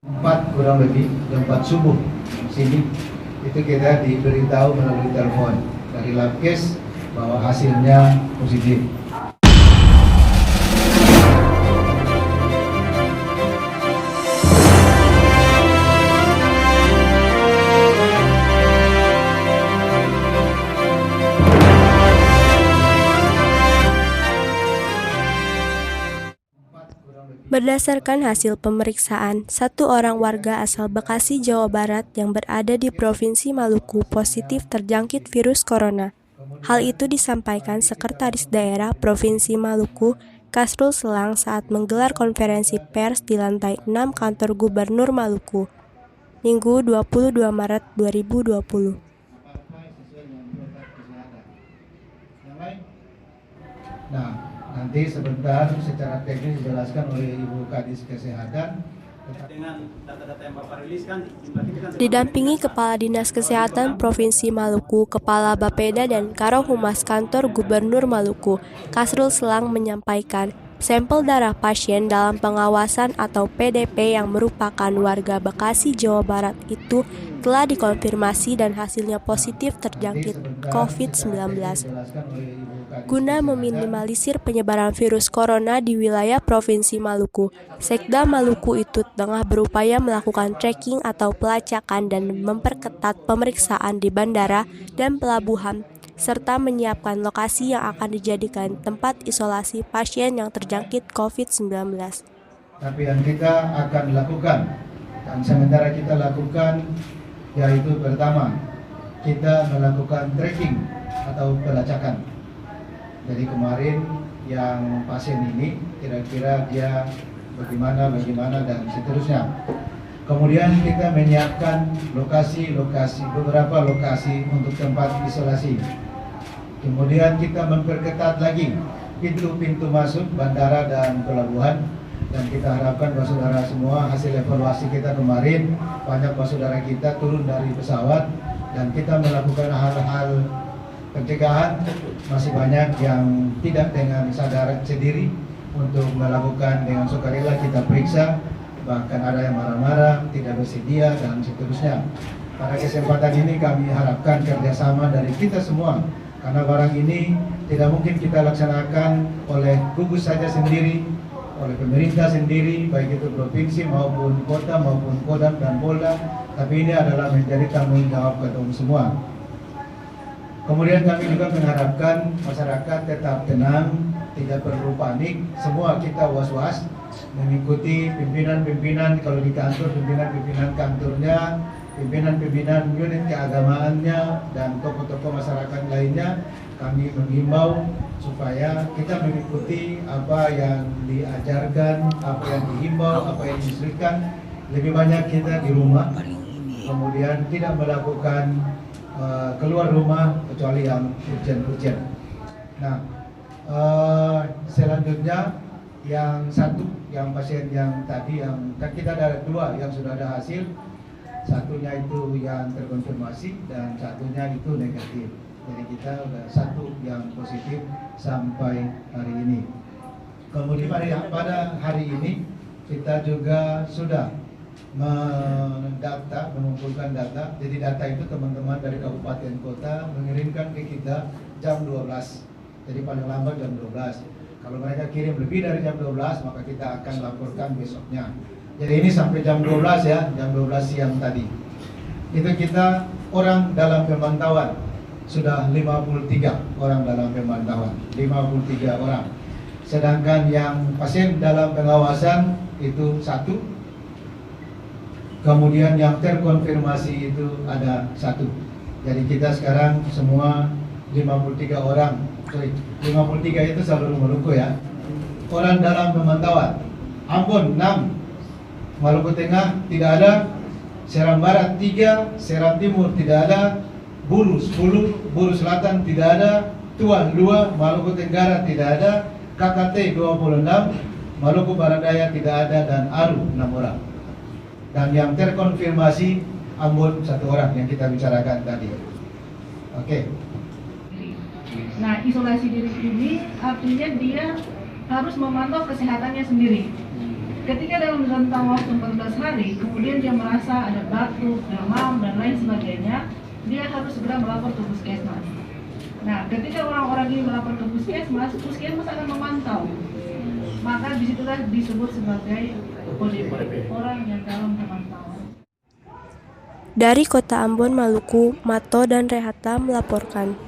4 kurang lebih jam 4 subuh sini itu kita diberitahu melalui telepon dari Labkes bahwa hasilnya positif. Berdasarkan hasil pemeriksaan, 1 orang warga asal Bekasi, Jawa Barat yang berada di Provinsi Maluku positif terjangkit virus corona. Hal itu disampaikan Sekretaris Daerah Provinsi Maluku, Kasrul Selang saat menggelar konferensi pers di lantai 6 kantor Gubernur Maluku, Minggu 22 Maret 2020. Nah, nanti sebentar secara teknis dijelaskan oleh Ibu Kadis Kesehatan. Dengan data-data yang Bapak rilis kan, Didampingi Kepala Dinas Kesehatan Provinsi Maluku, Kepala Bapeda dan Karohumas Kantor Gubernur Maluku, Kasrul Selang menyampaikan, sampel darah pasien dalam pengawasan atau PDP yang merupakan warga Bekasi, Jawa Barat itu telah dikonfirmasi dan hasilnya positif terjangkit COVID-19. Guna meminimalisir penyebaran virus corona di wilayah Provinsi Maluku, Sekda Maluku itu tengah berupaya melakukan tracking atau pelacakan dan memperketat pemeriksaan di bandara dan pelabuhan, serta menyiapkan lokasi yang akan dijadikan tempat isolasi pasien yang terjangkit COVID-19. Tapi yang kita akan lakukan, dan sementara kita lakukan, yaitu pertama, kita melakukan tracking atau pelacakan. Jadi kemarin yang pasien ini kira-kira dia bagaimana dan seterusnya. Kemudian kita menyiapkan beberapa lokasi untuk tempat isolasi. Kemudian kita memperketat lagi pintu-pintu masuk bandara dan pelabuhan. Dan kita harapkan bahwa saudara semua hasil evaluasi kita kemarin, banyak bahwa saudara kita turun dari pesawat dan kita melakukan hal-hal pencegahan. Masih banyak yang tidak dengan sadar sendiri untuk melakukan dengan sukarela kita periksa, bahkan ada yang marah-marah, tidak bersedia dan seterusnya. Pada kesempatan ini kami harapkan kerjasama dari kita semua, karena barang ini tidak mungkin kita laksanakan oleh gugus saja sendiri, oleh pemerintah sendiri, baik itu provinsi maupun kota maupun Kodam dan Polda, tapi ini adalah menjadi tanggung jawab kita semua. Kemudian kami juga mengharapkan masyarakat tetap tenang, tidak perlu panik, semua kita was-was mengikuti pimpinan-pimpinan kalau di kantor, pimpinan-pimpinan kantornya, pimpinan-pimpinan unit keagamaannya, dan tokoh-tokoh masyarakat lainnya. Kami menghimbau supaya kita mengikuti apa yang diajarkan, apa yang dihimbau, apa yang diinstruksikan. Lebih banyak kita di rumah, kemudian tidak melakukan keluar rumah kecuali yang urgent. Nah, selanjutnya yang satu, yang pasien yang tadi yang kan kita ada 2 yang sudah ada hasil, satunya itu yang terkonfirmasi dan satunya itu negatif. Jadi kita sudah 1 yang positif sampai hari ini. Kemudian pada hari ini kita juga sudah mengumpulkan data. Jadi data itu teman-teman dari kabupaten kota mengirimkan ke kita jam 12. Jadi paling lambat jam 12. Kalau mereka kirim lebih dari jam 12, maka kita akan laporkan besoknya. Jadi ini sampai jam 12 ya, jam 12 siang tadi. Itu kita orang dalam pemantauan sudah 53 orang dalam pemantauan, 53 orang. Sedangkan yang pasien dalam pengawasan itu 1. Kemudian yang terkonfirmasi itu ada 1. Jadi kita sekarang semua 53 orang. 53 itu seluruh Maluku ya. Orang dalam pemantauan. Ambon 6, Maluku Tengah tidak ada, Seram Barat 3, Seram Timur tidak ada, Buru 10, Buru Selatan tidak ada, Tuan 2, Maluku Tenggara tidak ada, KKT 26, Maluku Barat Daya tidak ada, dan Aru 6 orang. Dan yang terkonfirmasi Ambon 1 orang yang kita bicarakan tadi. Oke. Nah, isolasi diri ini artinya dia harus memantau kesehatannya sendiri. ketika dalam rentang waktu 14 hari, kemudian dia merasa ada batuk, demam, dan lain sebagainya, dia harus segera melapor ke puskesmas. Nah, ketika orang-orang ini melapor ke puskesmas, puskesmas akan memantau. Maka disitulah disebut sebagai ODP, orang yang dalam pemantauan. Dari Kota Ambon, Maluku, Mato dan Rehata melaporkan.